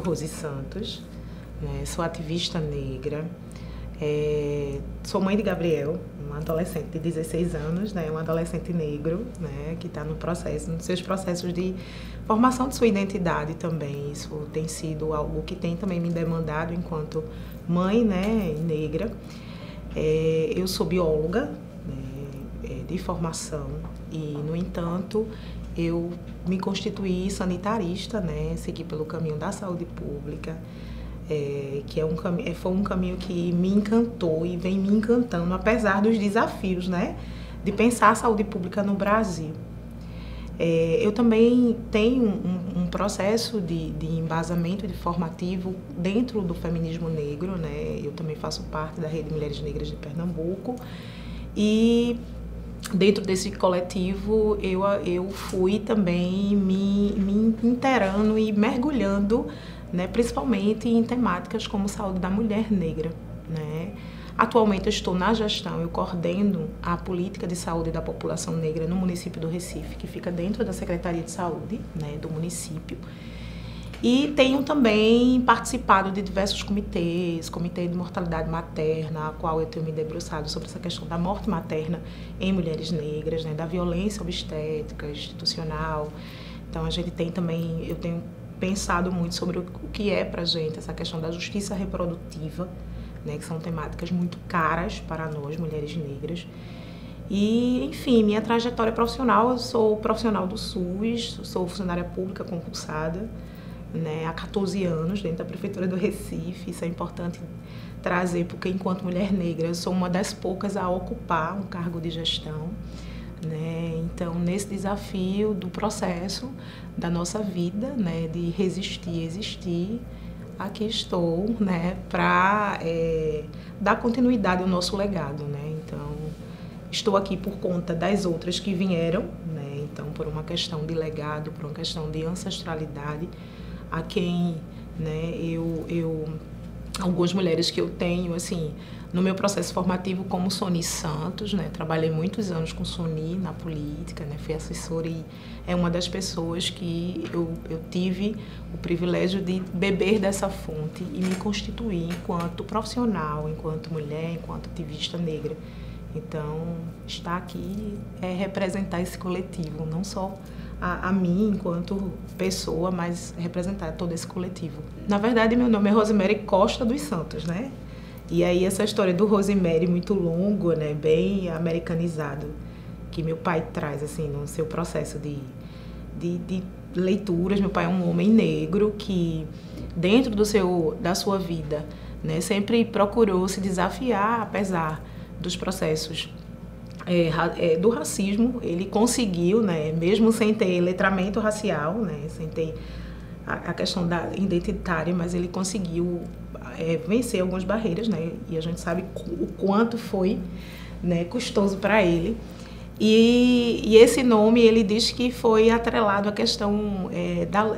Rose Santos, né? Sou ativista negra, sou mãe de Gabriel, um adolescente de 16 anos, né? Um adolescente negro, né? Que está nos seus processos de formação de sua identidade também. Isso tem sido algo que tem também me demandado enquanto mãe, né? Negra. Eu sou bióloga, né? De formação e, no entanto, eu me constituí sanitarista, né? Segui pelo caminho da saúde pública, que foi um caminho que me encantou e vem me encantando, apesar dos desafios, né? De pensar a saúde pública no Brasil. Eu também tenho um processo de embasamento, de formativo dentro do feminismo negro, né? Eu também faço parte da Rede Mulheres Negras de Pernambuco e dentro desse coletivo eu fui também me inteirando e mergulhando, né? Principalmente em temáticas como saúde da mulher negra, né? Atualmente eu estou na gestão, eu coordeno a política de saúde da população negra no município do Recife, que fica dentro da Secretaria de Saúde, né, do município. E tenho também participado de diversos comitês, Comitê de Mortalidade Materna, a qual eu tenho me debruçado sobre essa questão da morte materna em mulheres negras, né, da violência obstétrica, institucional. Então a gente tem também, eu tenho pensado muito sobre o que é pra gente essa questão da justiça reprodutiva, né, que são temáticas muito caras para nós, mulheres negras. E, enfim, minha trajetória profissional, eu sou profissional do SUS, sou funcionária pública concursada, né, há 14 anos dentro da Prefeitura do Recife. Isso é importante trazer, porque enquanto mulher negra eu sou uma das poucas a ocupar um cargo de gestão, né? Então, nesse desafio do processo da nossa vida, né, de resistir, existir, aqui estou, né, para dar continuidade ao nosso legado, né? Então, estou aqui por conta das outras que vieram, né? Então, por uma questão de legado, por uma questão de ancestralidade, a quem, né, algumas mulheres que eu tenho, assim, no meu processo formativo como Soni Santos, né? Trabalhei muitos anos com Soni na política, né? Fui assessora e é uma das pessoas que eu tive o privilégio de beber dessa fonte e me constituir enquanto profissional, enquanto mulher, enquanto ativista negra. Então, estar aqui é representar esse coletivo, não só a mim enquanto pessoa, mas representar todo esse coletivo. Na verdade, meu nome é Rosemary Costa dos Santos, né? E aí essa história do Rosemary muito longo, né, bem americanizado, que meu pai traz assim no seu processo de leituras. Meu pai é um homem negro que dentro da sua vida, né, sempre procurou se desafiar, apesar dos processos do racismo. Ele conseguiu, né, mesmo sem ter letramento racial, né, sem ter a questão da identitária, mas ele conseguiu vencer algumas barreiras, né? E a gente sabe o quanto foi, né, custoso para ele. E esse nome, ele diz que foi atrelado à questão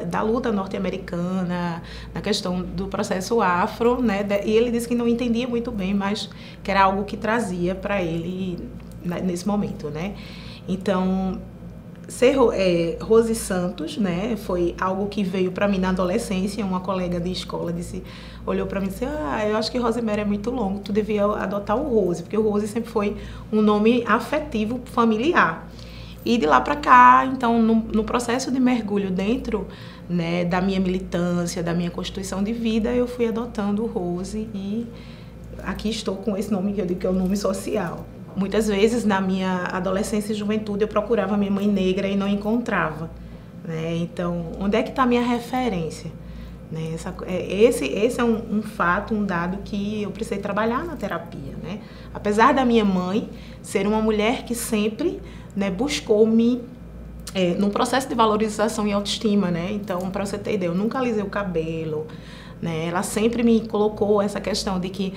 da luta norte-americana, na questão do processo afro, né? E ele disse que não entendia muito bem, mas que era algo que trazia para ele nesse momento, né? Então, ser Rose Santos, né, foi algo que veio para mim na adolescência. Uma colega de escola olhou para mim e disse: eu acho que Rosemary é muito longo, tu devia adotar o Rose, porque o Rose sempre foi um nome afetivo, familiar. E de lá para cá, então, no processo de mergulho dentro, né, da minha militância, da minha constituição de vida, eu fui adotando o Rose e aqui estou com esse nome que eu digo que é o nome social. Muitas vezes, na minha adolescência e juventude, eu procurava minha mãe negra e não encontrava, né? Então, onde é que está a minha referência? Né? Esse é um fato, um dado que eu precisei trabalhar na terapia, né? Apesar da minha mãe ser uma mulher que sempre, né, buscou-me num processo de valorização e autoestima, né? Então, para você ter ideia, eu nunca alisei o cabelo, né? Ela sempre me colocou essa questão de que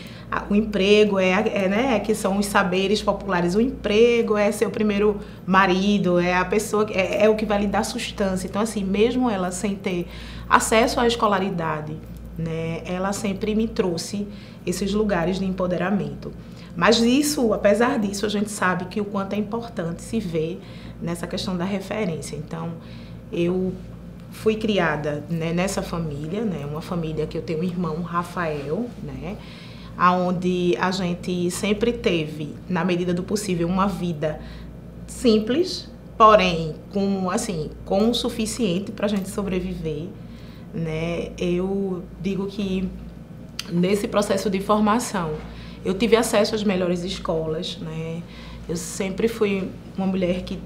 o emprego né, que são os saberes populares. O emprego é seu primeiro marido, é a pessoa, é o que vai lhe dar sustância. Então, assim, mesmo ela sem ter acesso à escolaridade, né, ela sempre me trouxe esses lugares de empoderamento. Mas isso, apesar disso, a gente sabe que o quanto é importante se ver nessa questão da referência. Então, eu fui criada, né, nessa família, né, uma família que eu tenho um irmão, Rafael, né, onde a gente sempre teve, na medida do possível, uma vida simples, porém com o suficiente para a gente sobreviver, né. Eu digo que nesse processo de formação eu tive acesso às melhores escolas, né. Eu sempre fui uma mulher que,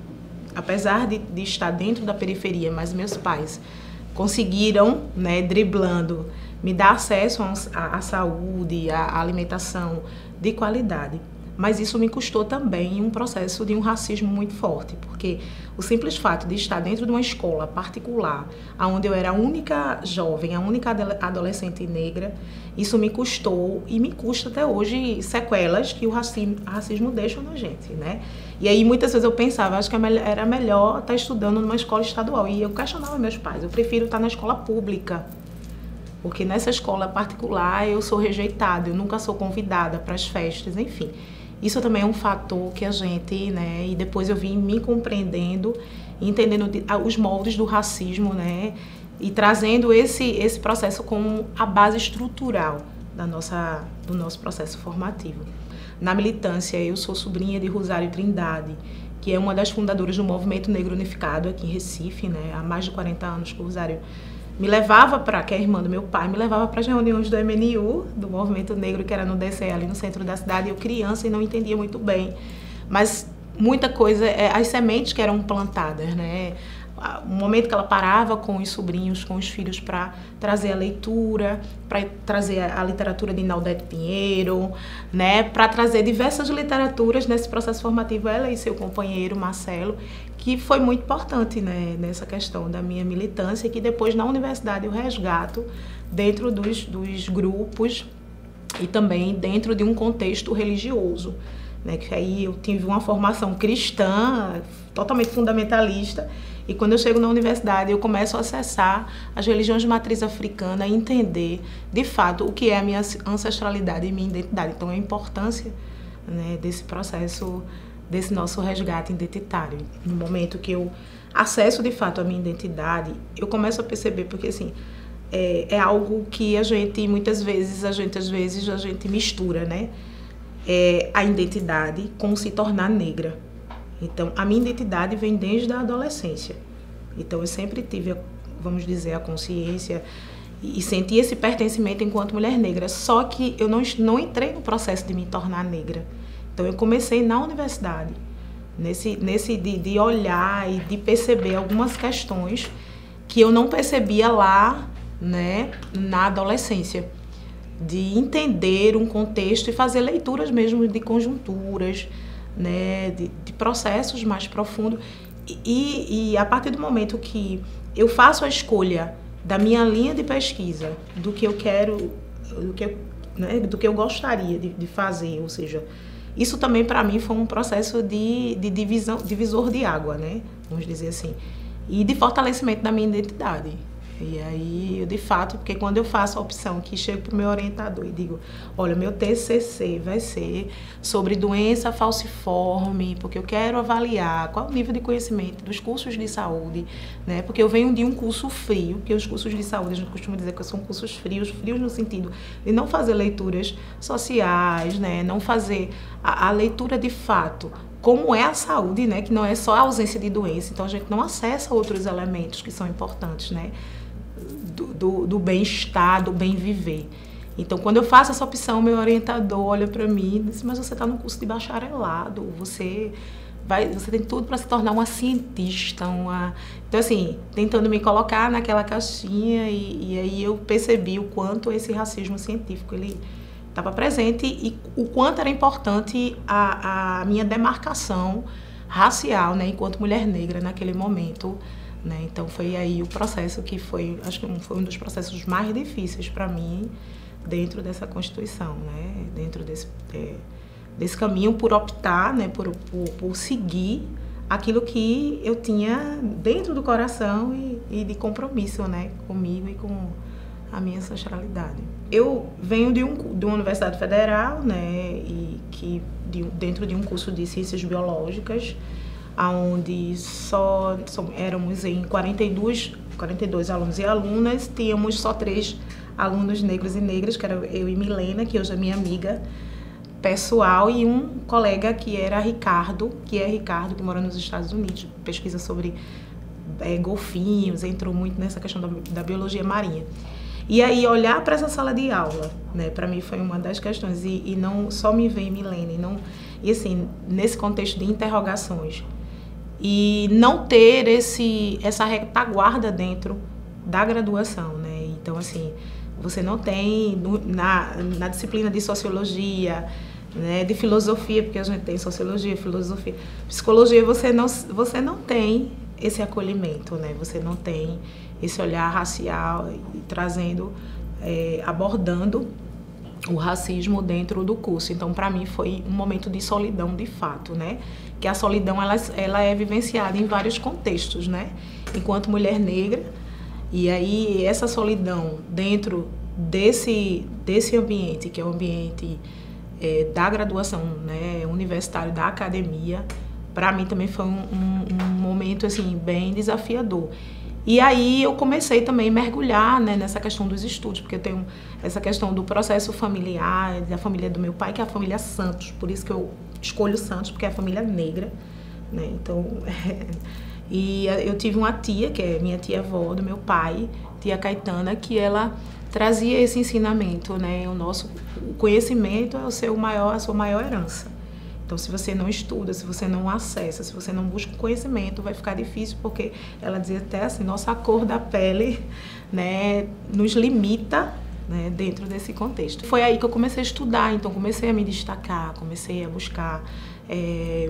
apesar de estar dentro da periferia, mas meus pais conseguiram, né, driblando, me dar acesso à saúde, à alimentação de qualidade. Mas isso me custou também um processo de um racismo muito forte, porque o simples fato de estar dentro de uma escola particular, onde eu era a única jovem, a única adolescente negra, isso me custou e me custa até hoje sequelas que o racismo deixa na gente, né? E aí muitas vezes eu pensava, acho que era melhor estar estudando numa escola estadual. E eu questionava meus pais, eu prefiro estar na escola pública, porque nessa escola particular eu sou rejeitada, eu nunca sou convidada para as festas, enfim. Isso também é um fator que a gente, né, e depois eu vim me compreendendo, entendendo os moldes do racismo, né, e trazendo esse processo como a base estrutural do nosso processo formativo. Na militância, eu sou sobrinha de Rosário Trindade, que é uma das fundadoras do Movimento Negro Unificado aqui em Recife, né, há mais de 40 anos que o Rosário me levava que é a irmã do meu pai, me levava para as reuniões do MNU, do Movimento Negro, que era no DCE, ali no centro da cidade. Eu criança e não entendia muito bem, mas muita coisa, as sementes que eram plantadas, né? O momento que ela parava com os sobrinhos, com os filhos, para trazer a leitura, para trazer a literatura de Naldete Pinheiro, né? Para trazer diversas literaturas nesse processo formativo, ela e seu companheiro Marcelo, que foi muito importante, né, nessa questão da minha militância, que depois na universidade eu resgato dentro dos grupos e também dentro de um contexto religioso, né, que aí eu tive uma formação cristã totalmente fundamentalista, e quando eu chego na universidade eu começo a acessar as religiões de matriz africana e entender de fato o que é a minha ancestralidade e minha identidade. Então a importância, né, desse processo, desse nosso resgate identitário. No momento que eu acesso de fato a minha identidade, eu começo a perceber, porque assim, é algo que a gente mistura, né? A identidade com se tornar negra. Então, a minha identidade vem desde a adolescência. Então, eu sempre tive, vamos dizer, a consciência e senti esse pertencimento enquanto mulher negra. Só que eu não entrei no processo de me tornar negra. Então, eu comecei na universidade, de olhar e de perceber algumas questões que eu não percebia lá, né, na adolescência. De entender um contexto e fazer leituras mesmo de conjunturas, né, de processos mais profundos. E a partir do momento que eu faço a escolha da minha linha de pesquisa, do que eu quero, do que eu gostaria de fazer, ou seja, isso também para mim foi um processo de divisor de água, né, vamos dizer assim, e de fortalecimento da minha identidade. E aí, eu, de fato, porque quando eu faço a opção que chego para o meu orientador e digo, olha, meu TCC vai ser sobre doença falciforme, porque eu quero avaliar qual o nível de conhecimento dos cursos de saúde, né? Porque eu venho de um curso frio, porque os cursos de saúde, a gente costuma dizer que são cursos frios no sentido de não fazer leituras sociais, né? Não fazer a leitura de fato, como é a saúde, né? Que não é só a ausência de doença, então a gente não acessa outros elementos que são importantes, né? Do bem-estar, do bem viver. Então, quando eu faço essa opção, meu orientador olha para mim e diz, mas você está no curso de bacharelado, você tem tudo para se tornar uma cientista, Então, assim, tentando me colocar naquela caixinha, e aí eu percebi o quanto esse racismo científico, ele estava presente e o quanto era importante a minha demarcação racial, né, enquanto mulher negra naquele momento. Né? Então foi aí o processo que acho que foi um dos processos mais difíceis para mim dentro dessa Constituição, né? Dentro desse caminho por optar, né? por seguir aquilo que eu tinha dentro do coração e de compromisso, né? Comigo e com a minha ancestralidade. Eu venho de uma universidade federal, né? Dentro de um curso de ciências biológicas, onde éramos em 42 42 alunos e alunas, tínhamos só 3 alunos negros e negras, que era eu e Milena, que hoje é minha amiga pessoal, e um colega que era Ricardo, que mora nos Estados Unidos, pesquisa sobre golfinhos, entrou muito nessa questão da biologia marinha. E aí olhar para essa sala de aula, né, para mim foi uma das questões, e não só me vem Milena, e assim, nesse contexto de interrogações, e não ter essa retaguarda dentro da graduação, né? Então, assim, você não tem na disciplina de sociologia, né, de filosofia, porque a gente tem sociologia, filosofia, psicologia, você não tem esse acolhimento, né? Você não tem esse olhar racial e trazendo, abordando o racismo dentro do curso. Então, para mim, foi um momento de solidão, de fato, né? Que a solidão, ela é vivenciada em vários contextos, né? Enquanto mulher negra, e aí essa solidão dentro desse ambiente, que é o ambiente da graduação, né, universitário, da academia, para mim também foi um momento, assim, bem desafiador. E aí eu comecei também a mergulhar, né, nessa questão dos estudos, porque eu tenho essa questão do processo familiar, da família do meu pai, que é a família Santos, por isso que eu escolho Santos, porque é a família negra, né, então... E eu tive uma tia, que é minha tia-avó do meu pai, tia Caetana, que ela trazia esse ensinamento, né, o conhecimento é a sua maior herança. Então, se você não estuda, se você não acessa, se você não busca conhecimento, vai ficar difícil, porque ela dizia até assim, nossa cor da pele, né, nos limita, né, dentro desse contexto. Foi aí que eu comecei a estudar, então comecei a me destacar, comecei a buscar,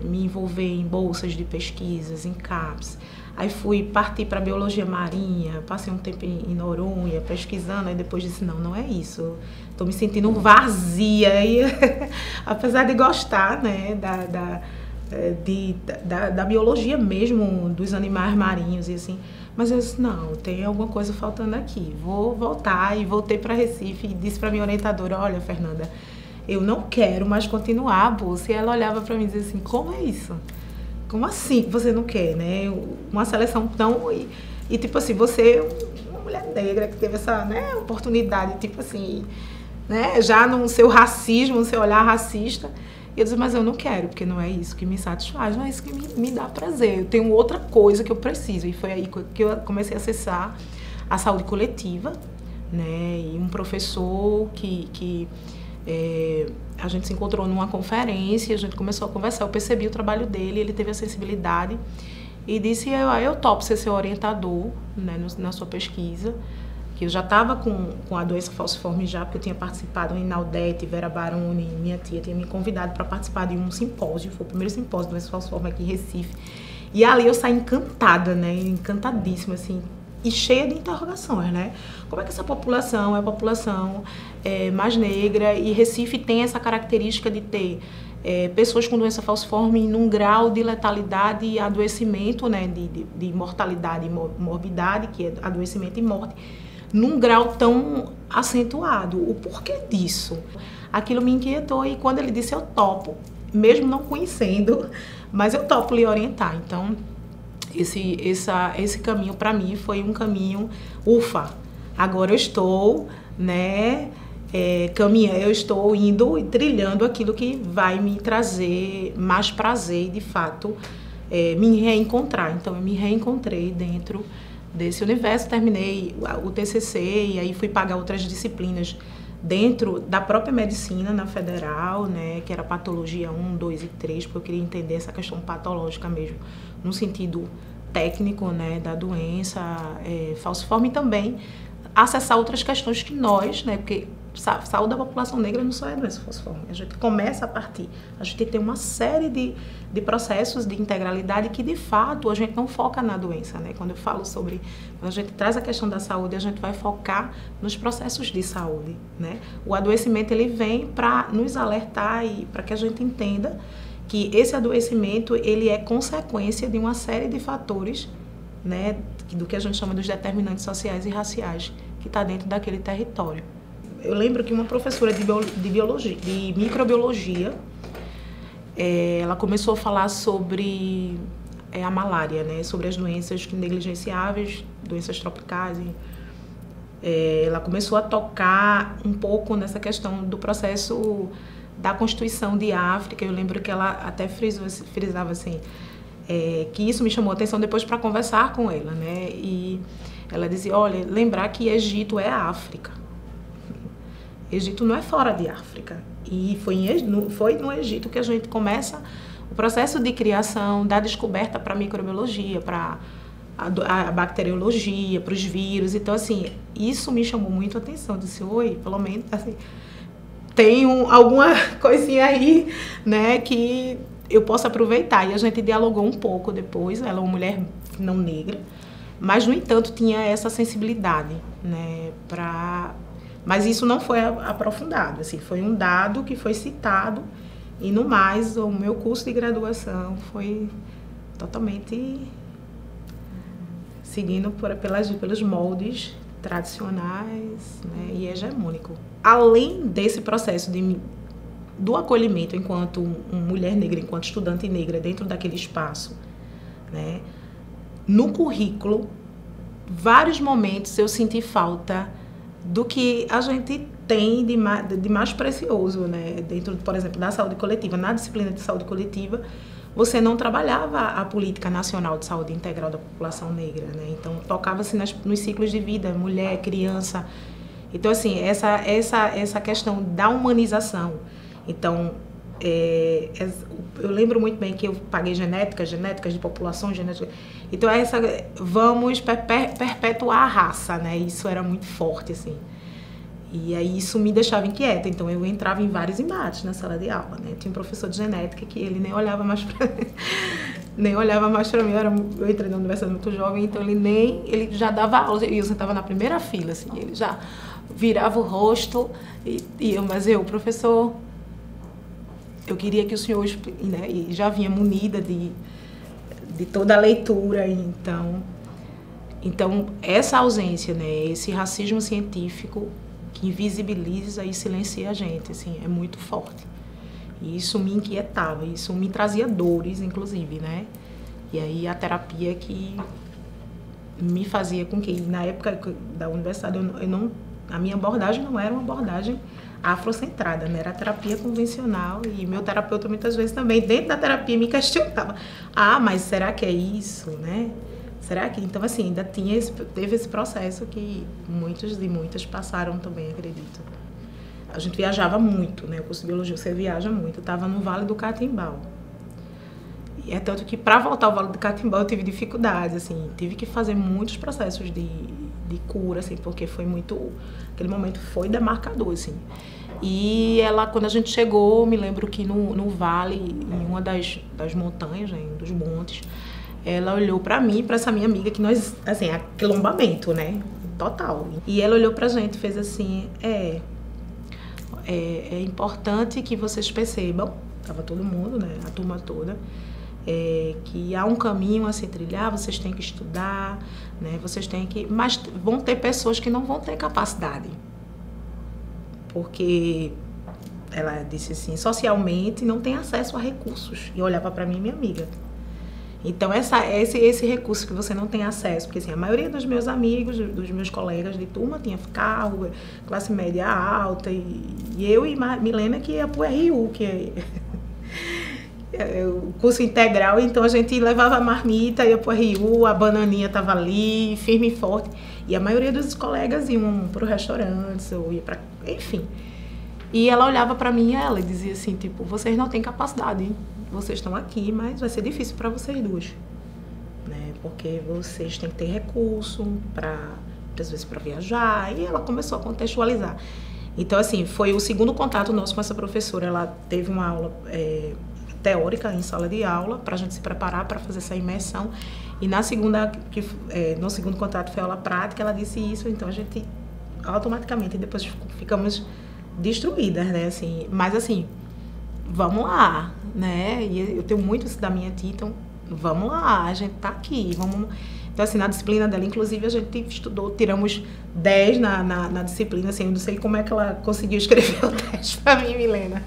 me envolver em bolsas de pesquisas, em CAPES. Aí parti para biologia marinha, passei um tempo em Noronha pesquisando, aí depois disse, não é isso. Estou me sentindo vazia, e, apesar de gostar, né, da biologia mesmo, dos animais marinhos e assim, mas eu disse, não, tem alguma coisa faltando aqui, vou voltar, e voltei para Recife e disse para minha orientadora, olha, Fernanda, eu não quero mais continuar a bolsa. E ela olhava para mim e dizia assim, como é isso? Como assim que você não quer, né? Uma seleção tão... E tipo assim, você é uma mulher negra que teve essa, né, oportunidade, tipo assim, né, já no seu racismo, no seu olhar racista. E eu disse, mas eu não quero, porque não é isso que me satisfaz, não é isso que me dá prazer. Eu tenho outra coisa que eu preciso. E foi aí que eu comecei a acessar a saúde coletiva, né? E um professor que a gente se encontrou numa conferência, a gente começou a conversar, eu percebi o trabalho dele, ele teve a sensibilidade e disse, eu topo ser seu orientador, né, na sua pesquisa, que eu já estava com a doença falciforme já, porque eu tinha participado em Naudete, Vera Baroni, minha tia tinha me convidado para participar de um simpósio, foi o primeiro simpósio de doença falciforme aqui em Recife, e ali eu saí encantada, né, encantadíssima, assim, e cheia de interrogações, né? Como é que essa população é a população mais negra, e Recife tem essa característica de ter pessoas com doença falciforme num grau de letalidade e adoecimento, né? De mortalidade e morbidade, que é adoecimento e morte, num grau tão acentuado. O porquê disso? Aquilo me inquietou, e quando ele disse eu topo, mesmo não conhecendo, mas eu topo lhe orientar. Então, esse caminho para mim foi um caminho, agora eu estou, né, eu estou indo e trilhando aquilo que vai me trazer mais prazer e, de fato, me reencontrar. Então, eu me reencontrei dentro desse universo, terminei o TCC e aí fui pagar outras disciplinas dentro da própria medicina na Federal, né, que era patologia 1, 2 e 3, porque eu queria entender essa questão patológica mesmo, no sentido técnico, né, da doença falciforme, e também acessar outras questões que nós, né, porque saúde da população negra não só é doença falciforme, a gente começa a gente tem uma série de processos de integralidade que, de fato, a gente não foca na doença, né, quando a gente traz a questão da saúde, a gente vai focar nos processos de saúde, né, o adoecimento, ele vem para nos alertar e para que a gente entenda que esse adoecimento, ele é consequência de uma série de fatores, né, do que a gente chama dos determinantes sociais e raciais, que está dentro daquele território. Eu lembro que uma professora de microbiologia, ela começou a falar sobre a malária, né? Sobre as doenças negligenciáveis, doenças tropicais. Ela começou a tocar um pouco nessa questão do processo da Constituição de África. Eu lembro que ela até frisava assim, que isso me chamou a atenção depois para conversar com ela, né? E ela dizia, olha, lembrar que Egito é a África. Egito não é fora de África. E foi no Egito que a gente começa o processo de criação da descoberta para a microbiologia, para a bacteriologia, para os vírus. Então, assim, isso me chamou muito a atenção. Eu disse, oi, pelo menos, assim, tem alguma coisinha aí, né, que eu posso aproveitar. E a gente dialogou um pouco depois. Ela é uma mulher não negra, mas, no entanto, tinha essa sensibilidade, né, mas isso não foi aprofundado, assim, foi um dado que foi citado e, no mais, o meu curso de graduação foi totalmente seguindo pelos moldes tradicionais, né, e hegemônico. Além desse processo do acolhimento enquanto mulher negra, enquanto estudante negra dentro daquele espaço, né, no currículo, vários momentos eu senti falta do que a gente tem de mais precioso, né? Dentro, por exemplo, da saúde coletiva. Na disciplina de saúde coletiva, você não trabalhava a política nacional de saúde integral da população negra, né? Então, tocava-se nos ciclos de vida, mulher, criança. Então, assim, essa questão da humanização. Então, eu lembro muito bem que eu paguei genéticas de população, genética. Então, vamos perpetuar a raça, né? Isso era muito forte, assim. E aí isso me deixava inquieta. Então, eu entrava em vários embates na sala de aula, né? Tinha um professor de genética que ele nem olhava mais para mim. Nem olhava mais para mim. Eu entrei na universidade muito jovem, então ele já dava aula. E eu sentava na primeira fila, assim. Ele já virava o rosto mas professor, eu queria que o senhor, né, e já vinha munida de toda a leitura, então essa ausência, né, esse racismo científico que invisibiliza e silencia a gente, assim, é muito forte. E isso me inquietava, isso me trazia dores, inclusive, né? E aí a terapia que me fazia com que, na época da universidade, a minha abordagem não era uma abordagem afrocentrada, né? Era a terapia convencional, e meu terapeuta muitas vezes também, dentro da terapia, me questionava. Mas será que é isso, né? Será que... Então, assim, ainda teve esse processo que muitos e muitas passaram também, acredito. A gente viajava muito, né? O curso de biologia, você viaja muito. Eu estava no Vale do Catimbau. E é tanto que, para voltar ao Vale do Catimbau, eu tive dificuldades, assim. Tive que fazer muitos processos de cura, assim, porque foi muito... Aquele momento foi demarcador, assim. E quando a gente chegou, me lembro que no vale, em uma das montanhas, né, dos montes, ela olhou para mim, para essa minha amiga, que nós, assim, aquilombamento, né, total. E ela olhou pra gente e fez assim, é importante que vocês percebam, tava todo mundo, né, a turma toda, que há um caminho a se trilhar, vocês têm que estudar, né, mas vão ter pessoas que não vão ter capacidade. Porque ela disse assim, socialmente não tem acesso a recursos. E olhava para mim, minha amiga. Então, esse recurso que você não tem acesso, porque assim, a maioria dos meus amigos, dos meus colegas de turma tinha carro, classe média alta, e eu e Milena que ia pro RU, que é o curso integral, então a gente levava a marmita, ia pro RU, a bananinha tava ali, firme e forte. E a maioria dos colegas iam pro restaurante, ou ia pra... Enfim. E ela olhava para mim e dizia assim, tipo, vocês não têm capacidade, hein? Vocês estão aqui, mas vai ser difícil para vocês duas, né? Porque vocês têm que ter recurso muitas vezes para viajar. E ela começou a contextualizar. Então, assim, foi o segundo contato nosso com essa professora. Ela teve uma aula teórica em sala de aula para a gente se preparar para fazer essa imersão. E no segundo contato foi aula prática, ela disse isso, então a gente automaticamente depois ficamos destruídas, né? Assim, mas assim, vamos lá, né? E eu tenho muito isso da minha tia, então vamos lá, a gente tá aqui, vamos... Então, assim, na disciplina dela, inclusive, a gente estudou, tiramos 10 na disciplina, assim, eu não sei como é que ela conseguiu escrever o teste pra mim, Milena.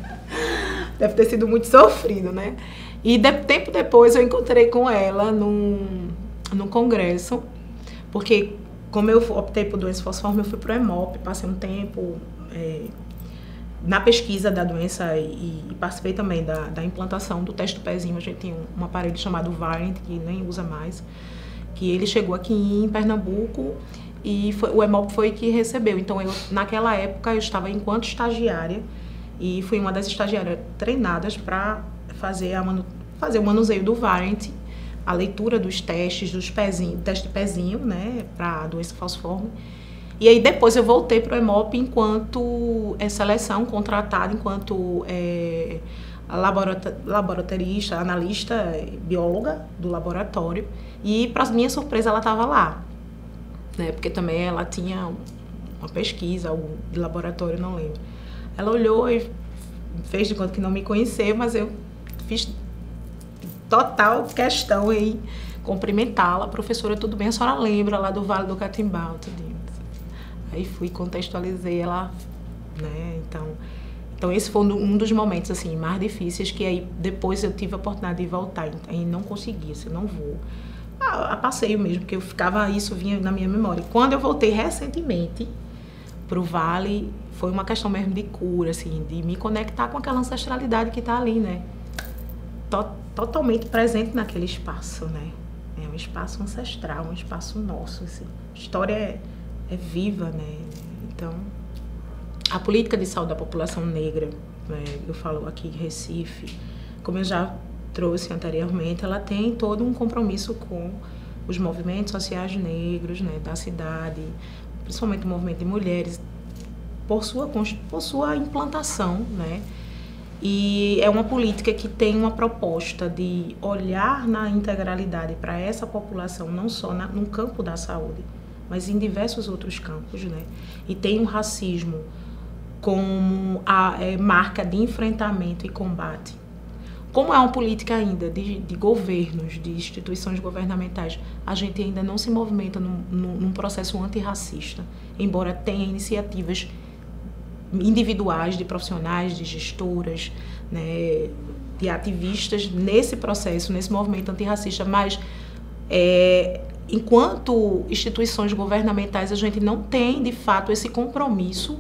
Deve ter sido muito sofrido, né? E tempo depois eu encontrei com ela num congresso, porque como eu optei por doença falciforme, eu fui para o EMOP, passei um tempo na pesquisa da doença e participei também da implantação do teste do pezinho. A gente tinha um aparelho chamado Variant, que nem usa mais, que ele chegou aqui em Pernambuco e o EMOP foi que recebeu. Então, naquela época, eu estava enquanto estagiária e fui uma das estagiárias treinadas para fazer o manuseio do Variant, a leitura dos testes, teste de pezinho, né, para doença falciforme. E aí depois eu voltei para o EMOP enquanto seleção, contratada enquanto laboratorista, analista, bióloga do laboratório. E, para minha surpresa, ela estava lá, né, porque também ela tinha uma pesquisa de laboratório, não lembro. Ela olhou e fez de conta que não me conheceu, mas eu fiz total questão em cumprimentá-la. Professora, tudo bem? A senhora lembra lá do Vale do Catimbau? Aí fui, contextualizei ela, né? Então esse foi um dos momentos assim mais difíceis, que aí depois eu tive a oportunidade de voltar e não conseguia, assim, não vou. A passeio mesmo, porque isso vinha na minha memória. Quando eu voltei recentemente para o Vale, foi uma questão mesmo de cura, assim, de me conectar com aquela ancestralidade que está ali, né? Totalmente presente naquele espaço, né? É um espaço ancestral, um espaço nosso, assim. A história é viva, né? Então, a política de saúde da população negra, né, eu falo aqui em Recife, como eu já trouxe anteriormente, ela tem todo um compromisso com os movimentos sociais negros, né, da cidade, principalmente o movimento de mulheres, por sua implantação, né? E é uma política que tem uma proposta de olhar na integralidade para essa população, não só no campo da saúde, mas em diversos outros campos, né? E tem o racismo como a marca de enfrentamento e combate. Como é uma política ainda de governos, de instituições governamentais, a gente ainda não se movimenta num processo antirracista, embora tenha iniciativas individuais, de profissionais, de gestoras, né, de ativistas nesse processo, nesse movimento antirracista, mas enquanto instituições governamentais a gente não tem de fato esse compromisso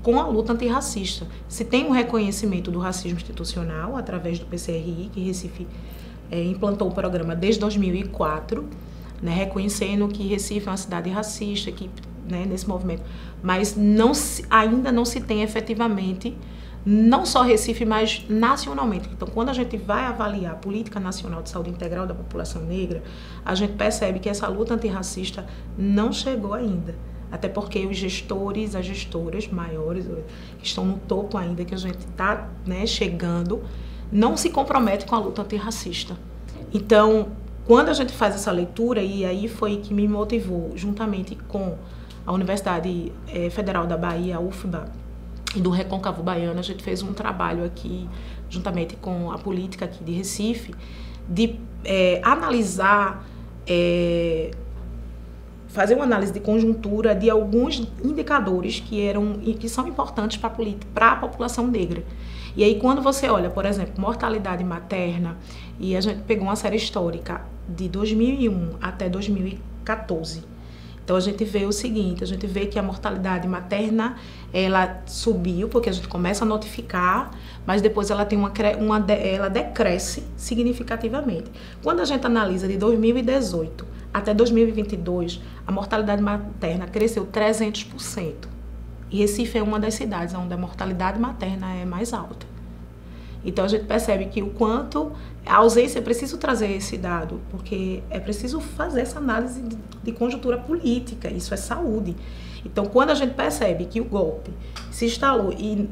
com a luta antirracista. Se tem um reconhecimento do racismo institucional através do PCRI, que Recife implantou o programa desde 2004, né, reconhecendo que Recife é uma cidade racista, que, né, nesse movimento, mas ainda não se tem efetivamente, não só Recife, mas nacionalmente. Então, quando a gente vai avaliar a Política Nacional de Saúde Integral da População Negra, a gente percebe que essa luta antirracista não chegou ainda. Até porque os gestores, as gestoras maiores, que estão no topo ainda, que a gente está, né, chegando, não se comprometem com a luta antirracista. Então, quando a gente faz essa leitura, e aí foi que me motivou, juntamente com a Universidade Federal da Bahia, a UFBA, e do Recôncavo Baiano, a gente fez um trabalho aqui, juntamente com a política aqui de Recife, de analisar, fazer uma análise de conjuntura de alguns indicadores que são importantes para a população negra. E aí, quando você olha, por exemplo, mortalidade materna, e a gente pegou uma série histórica de 2001 até 2014, então a gente vê o seguinte, a gente vê que a mortalidade materna, ela subiu, porque a gente começa a notificar, mas depois ela tem ela decresce significativamente. Quando a gente analisa de 2018 até 2022, a mortalidade materna cresceu 300%. E Recife é uma das cidades onde a mortalidade materna é mais alta. Então a gente percebe que o quanto a ausência, é preciso trazer esse dado, porque é preciso fazer essa análise de conjuntura política, isso é saúde. Então quando a gente percebe que o golpe se instalou e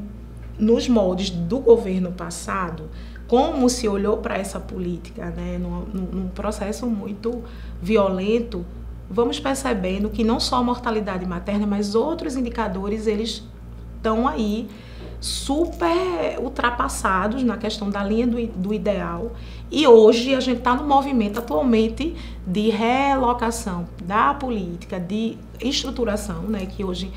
nos moldes do governo passado, como se olhou para essa política, né, num processo muito violento, vamos percebendo que não só a mortalidade materna, mas outros indicadores, eles estão aí super ultrapassados na questão da linha do ideal. E hoje a gente está no movimento atualmente de relocação da política, de estruturação, né, que hoje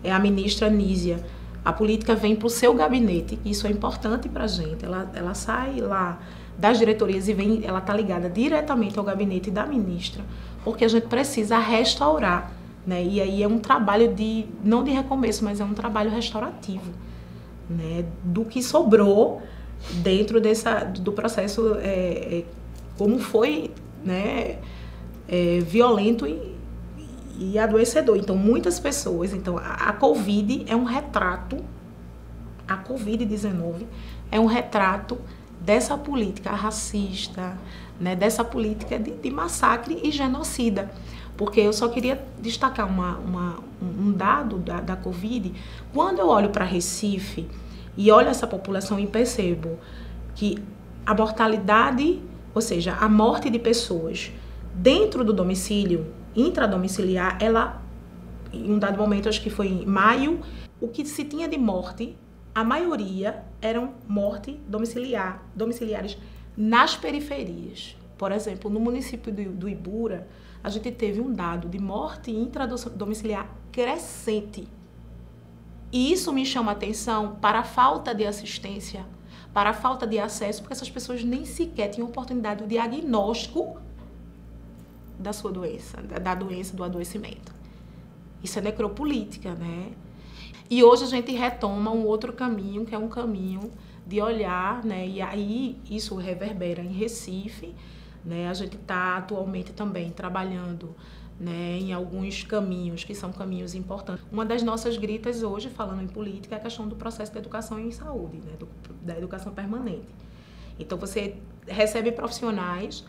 é a ministra Nízia. A política vem para o seu gabinete, e isso é importante para a gente. Ela sai lá das diretorias e ela está ligada diretamente ao gabinete da ministra, porque a gente precisa restaurar, né? E aí é um trabalho não de recomeço, mas é um trabalho restaurativo, né? Do que sobrou dentro do processo, como foi, né? Violento e adoecedor. Então, muitas pessoas... Então, a Covid é um retrato, a Covid-19 é um retrato dessa política racista, né, dessa política de massacre e genocida. Porque eu só queria destacar um dado da Covid. Quando eu olho para Recife e olho essa população e percebo que a mortalidade, ou seja, a morte de pessoas dentro do domicílio, intradomiciliar, ela, em um dado momento, acho que foi em maio, o que se tinha de morte, a maioria eram morte domiciliares nas periferias. Por exemplo, no município do Ibura, a gente teve um dado de morte intradomiciliar crescente. E isso me chama a atenção para a falta de assistência, para a falta de acesso, porque essas pessoas nem sequer tinham oportunidade de diagnóstico da sua doença, do adoecimento. Isso é necropolítica, né? E hoje a gente retoma um outro caminho, que é um caminho de olhar, né? E aí isso reverbera em Recife, né? A gente está atualmente também trabalhando, né, em alguns caminhos que são caminhos importantes. Uma das nossas gritas hoje, falando em política, é a questão do processo de educação em saúde, né? Da educação permanente. Então você recebe profissionais,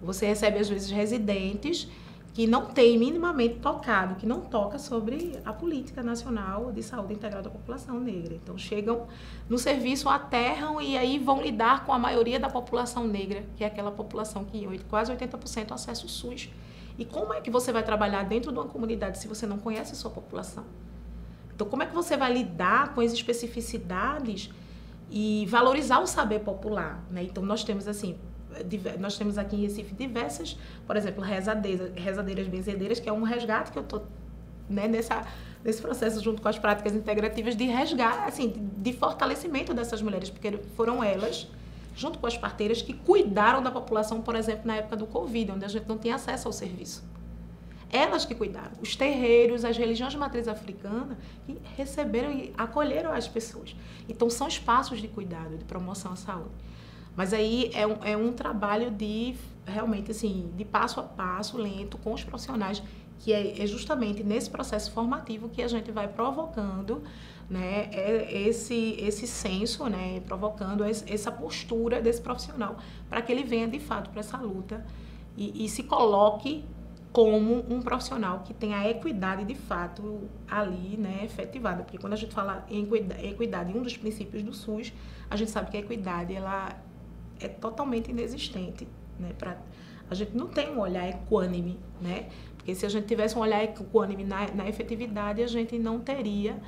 você recebe às vezes residentes que não tem minimamente tocado, que não toca sobre a política nacional de saúde integral da população negra. Então chegam no serviço, aterram e aí vão lidar com a maioria da população negra, que é aquela população que quase 80% acessa o SUS. E como é que você vai trabalhar dentro de uma comunidade se você não conhece a sua população? Então como é que você vai lidar com as especificidades e valorizar o saber popular, né? Então nós temos aqui em Recife diversas, por exemplo, rezadeiras benzedeiras, que é um resgate que eu estou, né, nesse processo junto com as práticas integrativas de resgate, assim, de fortalecimento dessas mulheres, porque foram elas, junto com as parteiras, que cuidaram da população, por exemplo, na época do Covid, onde a gente não tinha acesso ao serviço. Elas que cuidaram, os terreiros, as religiões de matriz africana, que receberam e acolheram as pessoas. Então, são espaços de cuidado, de promoção à saúde. Mas aí é um trabalho de, realmente, assim, de passo a passo, lento, com os profissionais, que é justamente nesse processo formativo que a gente vai provocando, né, esse senso, né, provocando essa postura desse profissional, para que ele venha, de fato, para essa luta e se coloque como um profissional que tem a equidade, de fato, ali, né, efetivada. Porque quando a gente fala em equidade, um dos princípios do SUS, a gente sabe que a equidade, ela é totalmente inexistente, né? A gente não tem um olhar equânime, né? Porque se a gente tivesse um olhar equânime na efetividade, a gente não teria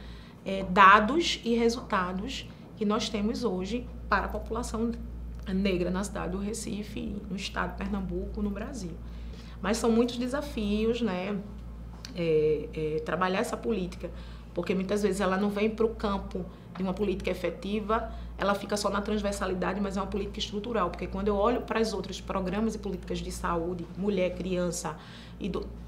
dados e resultados que nós temos hoje para a população negra na cidade do Recife, no estado de Pernambuco, no Brasil. Mas são muitos desafios, né? Trabalhar essa política, porque muitas vezes ela não vem para o campo de uma política efetiva, ela fica só na transversalidade, mas é uma política estrutural, porque quando eu olho para os outros programas e políticas de saúde, mulher, criança,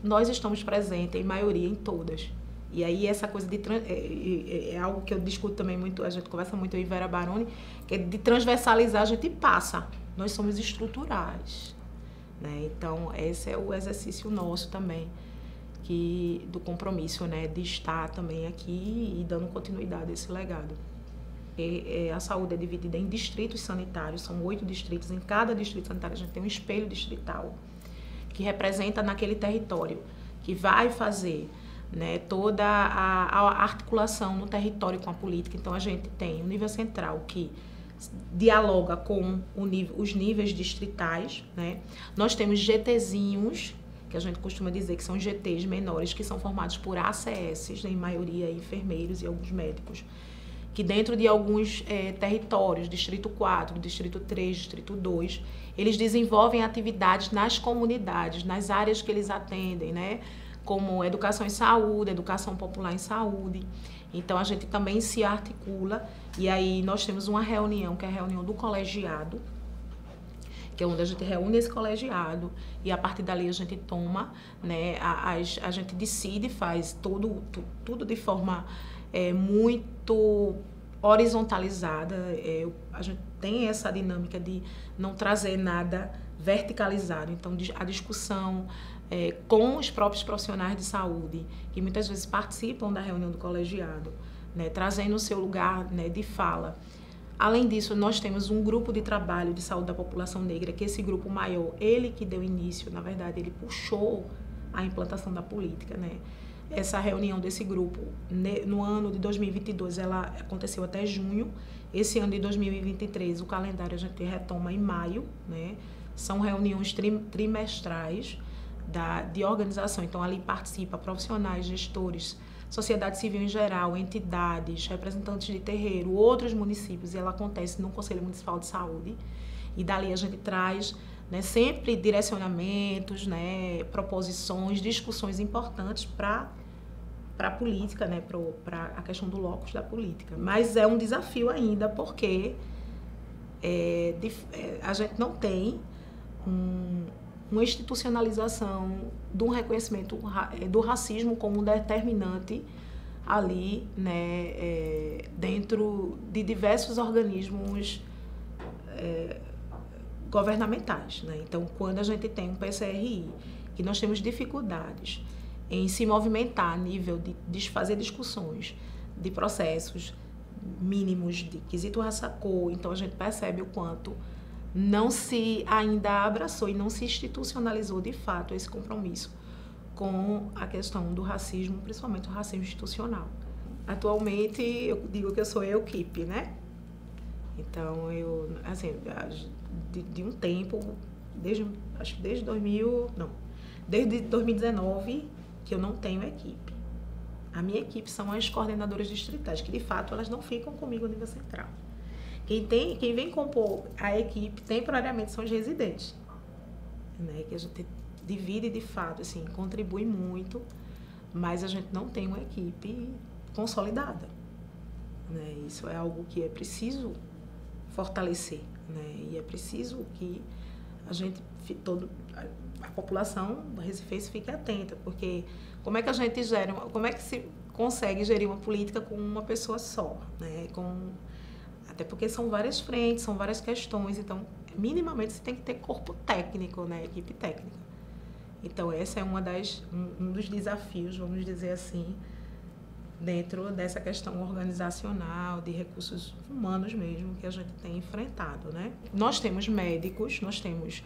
nós estamos presentes, em maioria, em todas. E aí essa coisa é algo que eu discuto também muito, a gente conversa muito, eu e Vera Baroni, que é de transversalizar, a gente passa, nós somos estruturais, né? Então esse é o exercício nosso também, do compromisso, né, de estar também aqui e dando continuidade a esse legado. A saúde é dividida em distritos sanitários, são 8 distritos, em cada distrito sanitário a gente tem um espelho distrital que representa naquele território, que vai fazer, né, toda a articulação no território com a política. Então a gente tem o nível central que dialoga com os níveis distritais, né? Nós temos GTzinhos, que a gente costuma dizer que são GTs menores, que são formados por ACS, em maioria enfermeiros e alguns médicos, que dentro de alguns territórios, Distrito 4, Distrito 3, Distrito 2, eles desenvolvem atividades nas comunidades, nas áreas que eles atendem, né? Como educação em saúde, educação popular em saúde. Então, a gente também se articula, e aí nós temos uma reunião, que é a reunião do colegiado, que é onde a gente reúne esse colegiado e a partir dali a gente toma, né, a gente decide, faz tudo de forma muito horizontalizada. A gente tem essa dinâmica de não trazer nada verticalizado, então a discussão com os próprios profissionais de saúde, que muitas vezes participam da reunião do colegiado, né, trazendo o seu lugar, né, de fala. Além disso, nós temos um grupo de trabalho de saúde da população negra, que esse grupo maior, ele que deu início, na verdade, ele puxou a implantação da política, né? Essa reunião desse grupo, no ano de 2022, ela aconteceu até junho. Esse ano de 2023, o calendário a gente retoma em maio, né? São reuniões trimestrais de organização. Então, ali participa profissionais, gestores, sociedade civil em geral, entidades, representantes de terreiro, outros municípios, e ela acontece no Conselho Municipal de Saúde. E dali a gente traz, né, sempre direcionamentos, né, proposições, discussões importantes para a política, né, para a questão do locus da política. Mas é um desafio ainda, porque a gente não tem uma institucionalização de um reconhecimento do racismo como um determinante ali, né, dentro de diversos organismos governamentais, né? Então, quando a gente tem um PCRI, que nós temos dificuldades em se movimentar a nível de fazer discussões de processos mínimos de quesito raça-cor, então a gente percebe o quanto não se ainda abraçou e não se institucionalizou de fato esse compromisso com a questão do racismo, principalmente o racismo institucional. Atualmente, eu digo que eu sou equipe, né? Então, eu, assim, de um tempo, acho que desde 2019, que eu não tenho equipe. A minha equipe são as coordenadoras distritais, que de fato elas não ficam comigo no nível central. Quem vem compor a equipe temporariamente são os residentes, né? Que a gente divide de fato, assim, contribui muito, mas a gente não tem uma equipe consolidada, né? Isso é algo que é preciso fortalecer, né? E é preciso que a população recifense fique atenta, porque como é que como é que se consegue gerir uma política com uma pessoa só, né? Até porque são várias frentes, são várias questões, então minimamente você tem que ter corpo técnico, né? Equipe técnica. Então essa é um dos desafios, vamos dizer assim, dentro dessa questão organizacional, de recursos humanos mesmo, que a gente tem enfrentado, né? Nós temos médicos, nós temos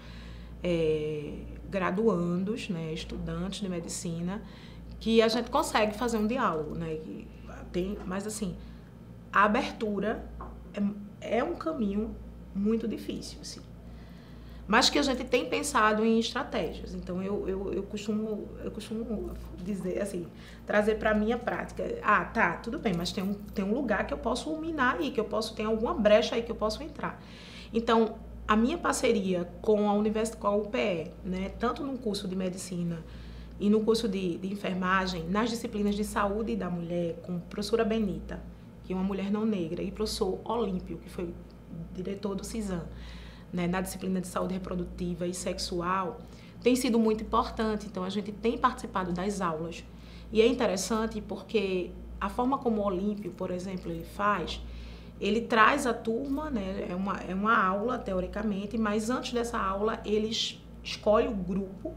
graduandos, né, estudantes de medicina, que a gente consegue fazer um diálogo, né? Mas assim, a abertura é um caminho muito difícil, assim. Mas que a gente tem pensado em estratégias. Então, eu costumo dizer, assim, trazer para a minha prática. Tá, tudo bem, mas tem um lugar que eu posso minar aí, tem alguma brecha aí que eu posso entrar. Então, a minha parceria com a Universidade, com a UPE, né, tanto no curso de medicina e no curso de enfermagem, nas disciplinas de saúde da mulher, com a professora Benita, que é uma mulher não negra, e o professor Olímpio, que foi diretor do CISAM, né, na disciplina de saúde reprodutiva e sexual, tem sido muito importante. Então, a gente tem participado das aulas. E é interessante porque a forma como o Olímpio, por exemplo, ele traz a turma, né, é uma aula, teoricamente, mas antes dessa aula, ele escolhe o grupo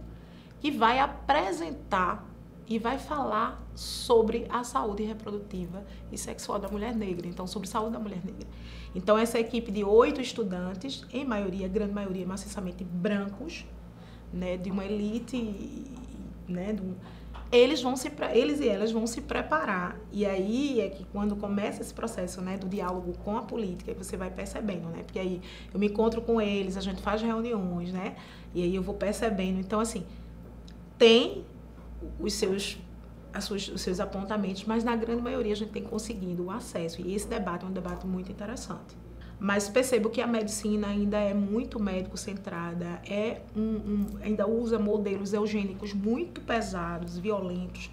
que vai apresentar e vai falar sobre a saúde reprodutiva e sexual da mulher negra, então sobre saúde da mulher negra. Então essa equipe de 8 estudantes, em maioria, grande maioria, maciçamente brancos, né, de uma elite, né, eles e elas vão se preparar. E aí é que quando começa esse processo, né, do diálogo com a política, você vai percebendo, né, porque aí eu me encontro com eles, a gente faz reuniões, né, e aí eu vou percebendo. Então, assim, tem os seus apontamentos, mas na grande maioria a gente tem conseguido o acesso, e esse debate é um debate muito interessante. Mas percebo que a medicina ainda é muito médico-centrada, ainda usa modelos eugênicos muito pesados, violentos,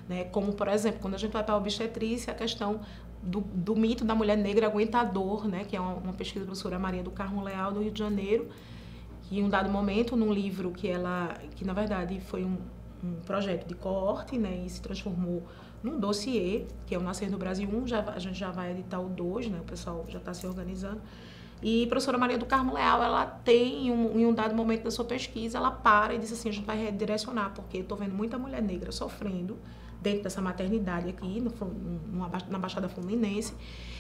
né? Como, por exemplo, quando a gente vai para a obstetrícia, a questão do mito da mulher negra aguentador, né? Que é uma pesquisa da professora Maria do Carmo Leal, do Rio de Janeiro, que em um dado momento, num livro que na verdade foi um projeto de coorte, né, e se transformou num dossiê, que é o Nascer no Brasil 1, a gente já vai editar o 2, né, o pessoal já está se organizando. E a professora Maria do Carmo Leal, ela tem, em um dado momento da sua pesquisa, ela para e diz assim, a gente vai redirecionar, porque eu estou vendo muita mulher negra sofrendo dentro dessa maternidade aqui, na Baixada Fluminense,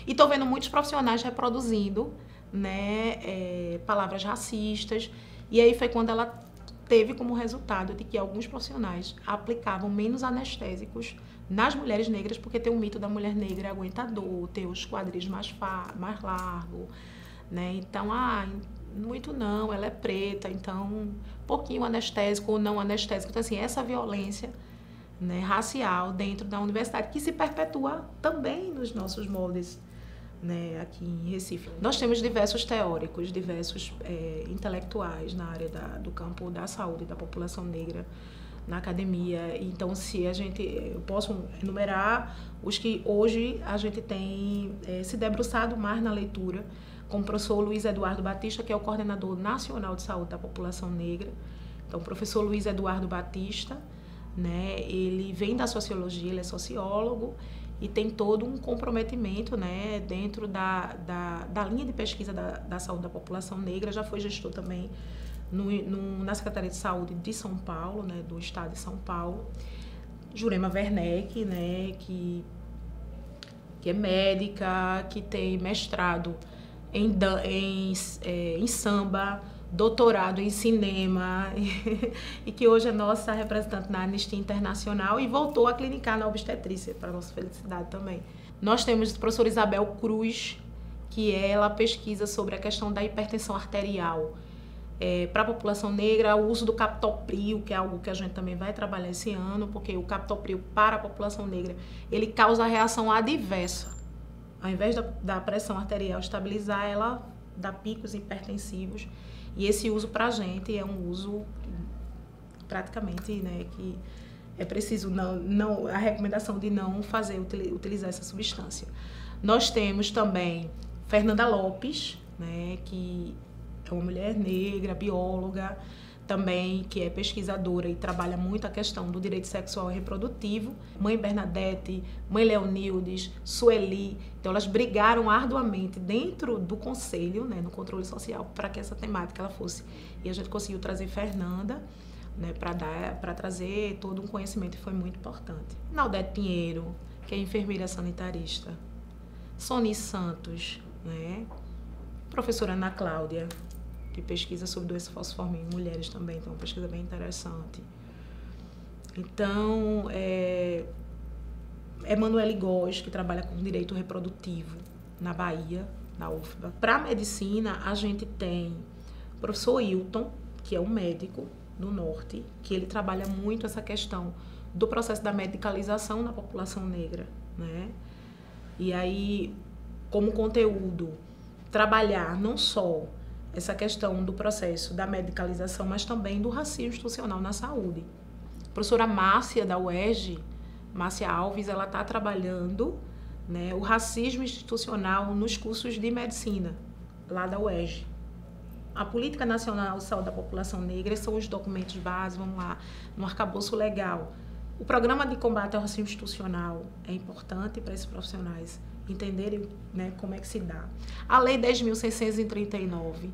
e estou vendo muitos profissionais reproduzindo, né, palavras racistas, e aí foi quando ela teve como resultado de que alguns profissionais aplicavam menos anestésicos nas mulheres negras, porque tem o mito da mulher negra aguentador, ter os quadris mais largos, né? Então, muito não, ela é preta, então, pouquinho anestésico ou não anestésico. Então, assim, essa violência, né, racial dentro da universidade, que se perpetua também nos nossos moldes, né, aqui em Recife. Nós temos diversos teóricos, diversos intelectuais na área do campo da saúde da população negra na academia. Então, eu posso enumerar os que hoje a gente tem se debruçado mais na leitura, como o professor Luiz Eduardo Batista, que é o coordenador nacional de saúde da população negra. Então, o professor Luiz Eduardo Batista, né, ele vem da sociologia, ele é sociólogo, e tem todo um comprometimento, né, dentro da linha de pesquisa da saúde da população negra. Já foi gestor também na Secretaria de Saúde de São Paulo, né, do estado de São Paulo. Jurema Werneck, né, que é médica, que tem mestrado em samba, doutorado em cinema e que hoje é nossa representante na Anistia Internacional e voltou a clinicar na obstetrícia, para nossa felicidade também. Nós temos a professora Isabel Cruz, que ela pesquisa sobre a questão da hipertensão arterial. Para a população negra, o uso do captopril, que é algo que a gente também vai trabalhar esse ano, porque o captopril para a população negra, ele causa reação adversa. Ao invés da pressão arterial estabilizar, ela dá picos hipertensivos. E esse uso para a gente é um uso praticamente, né, que é preciso a recomendação de não utilizar essa substância. Nós temos também Fernanda Lopes, né, que é uma mulher negra, bióloga, também que é pesquisadora e trabalha muito a questão do direito sexual e reprodutivo. Mãe Bernadette, Mãe Leonildes, Sueli, então elas brigaram arduamente dentro do conselho, né, no controle social, para que essa temática ela fosse. E a gente conseguiu trazer Fernanda, né, para trazer todo um conhecimento que foi muito importante. Naldete Pinheiro, que é enfermeira sanitarista. Soni Santos, né, professora Ana Cláudia, que pesquisa sobre doença falciforme em mulheres também, então é uma pesquisa bem interessante. Então, Emanuele Góes, que trabalha com direito reprodutivo na Bahia, na UFBA. Para a medicina, a gente tem o professor Hilton, que é um médico do Norte, que ele trabalha muito essa questão do processo da medicalização na população negra, né? E aí, como conteúdo, trabalhar não só essa questão do processo da medicalização, mas também do racismo institucional na saúde. A professora Márcia, da UERJ, Márcia Alves, ela está trabalhando, né, o racismo institucional nos cursos de medicina, lá da UERJ. A Política Nacional de Saúde da População Negra são os documentos básicos, vamos lá, no arcabouço legal. O Programa de Combate ao Racismo Institucional é importante para esses profissionais entenderem, né, como é que se dá. A Lei 10.639,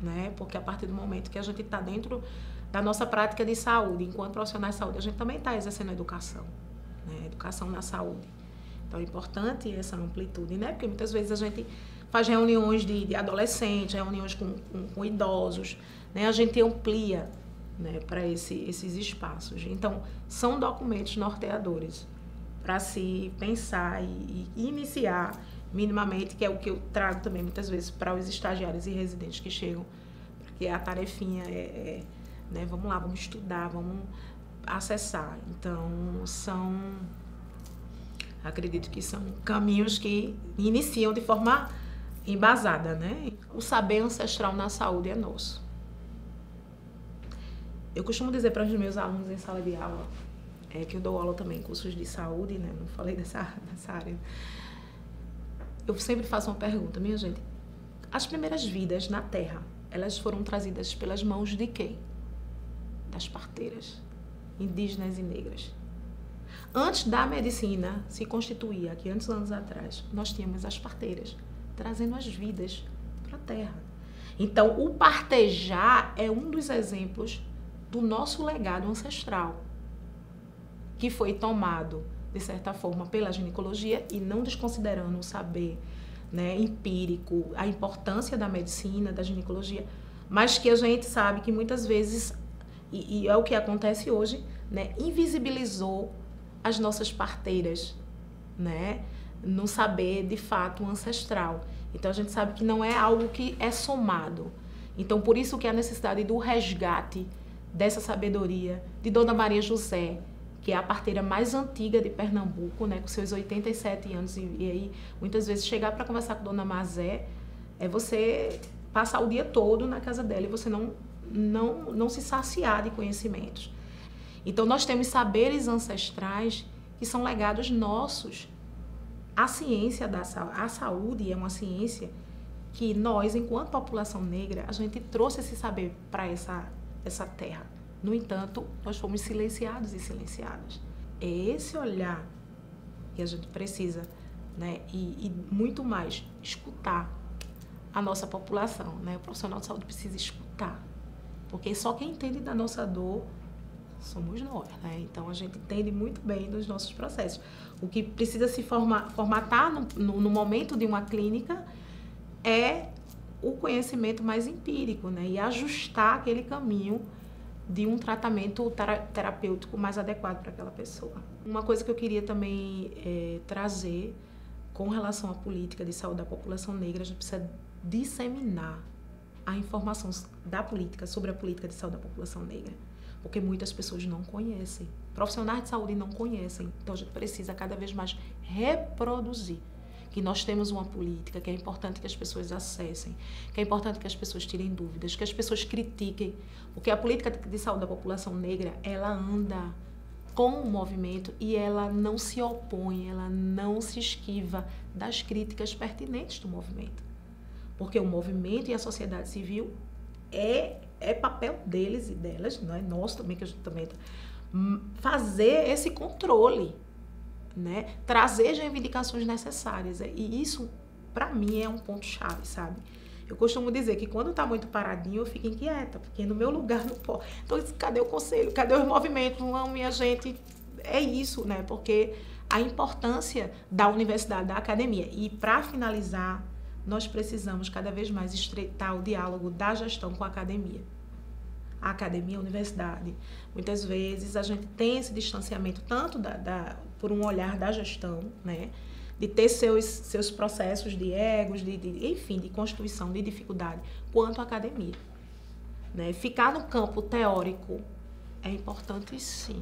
né, porque a partir do momento que a gente está dentro da nossa prática de saúde, enquanto profissionais de saúde, a gente também está exercendo a educação, né, educação na saúde. Então é importante essa amplitude, né, porque muitas vezes a gente faz reuniões de adolescentes, reuniões com idosos, né, a gente amplia, né, para esses espaços. Então, são documentos norteadores para se pensar e iniciar minimamente, que é o que eu trago também muitas vezes para os estagiários e residentes que chegam, porque a tarefinha né, vamos lá, vamos estudar, vamos acessar. Então, acredito que são caminhos que iniciam de forma embasada, né? O saber ancestral na saúde é nosso. Eu costumo dizer para os meus alunos em sala de aula, que eu dou aula também em cursos de saúde, né? Não falei dessa área. Eu sempre faço uma pergunta, minha gente. As primeiras vidas na Terra, elas foram trazidas pelas mãos de quem? Das parteiras indígenas e negras. Antes da medicina se constituir, há 500 anos atrás, nós tínhamos as parteiras trazendo as vidas para a terra. Então, o partejar é um dos exemplos do nosso legado ancestral, que foi tomado, de certa forma, pela ginecologia, e não desconsiderando o saber, né, empírico, a importância da medicina, da ginecologia, mas que a gente sabe que muitas vezes, e é o que acontece hoje, né, invisibilizou as nossas parteiras, né, no saber de fato ancestral. Então a gente sabe que não é algo que é somado. Então por isso que a necessidade do resgate dessa sabedoria de Dona Maria José, que é a parteira mais antiga de Pernambuco, né, com seus 87 anos, e aí muitas vezes chegar para conversar com Dona Mazé é você passar o dia todo na casa dela e você não se saciar de conhecimentos. Então nós temos saberes ancestrais que são legados nossos. A ciência a saúde é uma ciência que nós, enquanto população negra, a gente trouxe esse saber para essa terra. No entanto, nós fomos silenciados e silenciadas. É esse olhar que a gente precisa, né, e muito mais, escutar a nossa população, né? O profissional de saúde precisa escutar, porque só quem entende da nossa dor somos nós, né? Então a gente entende muito bem dos nossos processos. O que precisa se formatar no momento de uma clínica é o conhecimento mais empírico, né? E ajustar aquele caminho de um tratamento terapêutico mais adequado para aquela pessoa. Uma coisa que eu queria também trazer com relação à política de saúde da população negra, a gente precisa disseminar a informação da política, sobre a política de saúde da população negra, porque muitas pessoas não conhecem. Profissionais de saúde não conhecem. Então a gente precisa cada vez mais reproduzir que nós temos uma política, que é importante que as pessoas acessem, que é importante que as pessoas tirem dúvidas, que as pessoas critiquem, porque a política de saúde da população negra, ela anda com o movimento e ela não se opõe, ela não se esquiva das críticas pertinentes do movimento. Porque o movimento e a sociedade civil é papel deles e delas, não é nosso também, que a gente também fazer esse controle, né? Trazer as reivindicações necessárias. E isso, para mim, é um ponto-chave, sabe? Eu costumo dizer que quando tá muito paradinho, eu fico inquieta, porque no meu lugar não pode. Então, cadê o conselho? Cadê os movimentos? Não, minha gente, é isso, né? Porque a importância da universidade, da academia. E, para finalizar, nós precisamos cada vez mais estreitar o diálogo da gestão com a academia. A academia, a universidade. Muitas vezes a gente tem esse distanciamento tanto por um olhar da gestão, né, de ter seus processos de egos, enfim, de constituição, de dificuldade, quanto a academia. Né? Ficar no campo teórico é importante, sim.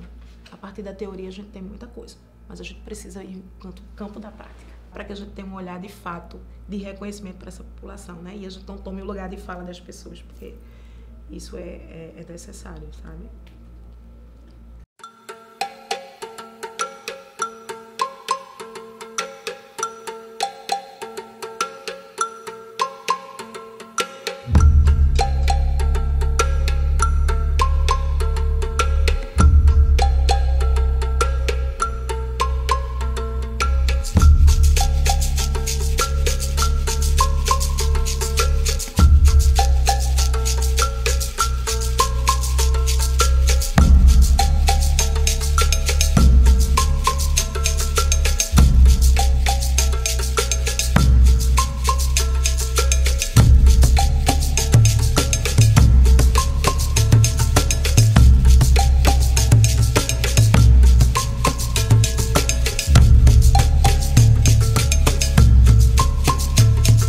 A partir da teoria a gente tem muita coisa, mas a gente precisa ir no campo da prática, para que a gente tenha um olhar de fato, de reconhecimento para essa população, né? E a gente não tome o lugar de fala das pessoas, porque isso é necessário, sabe?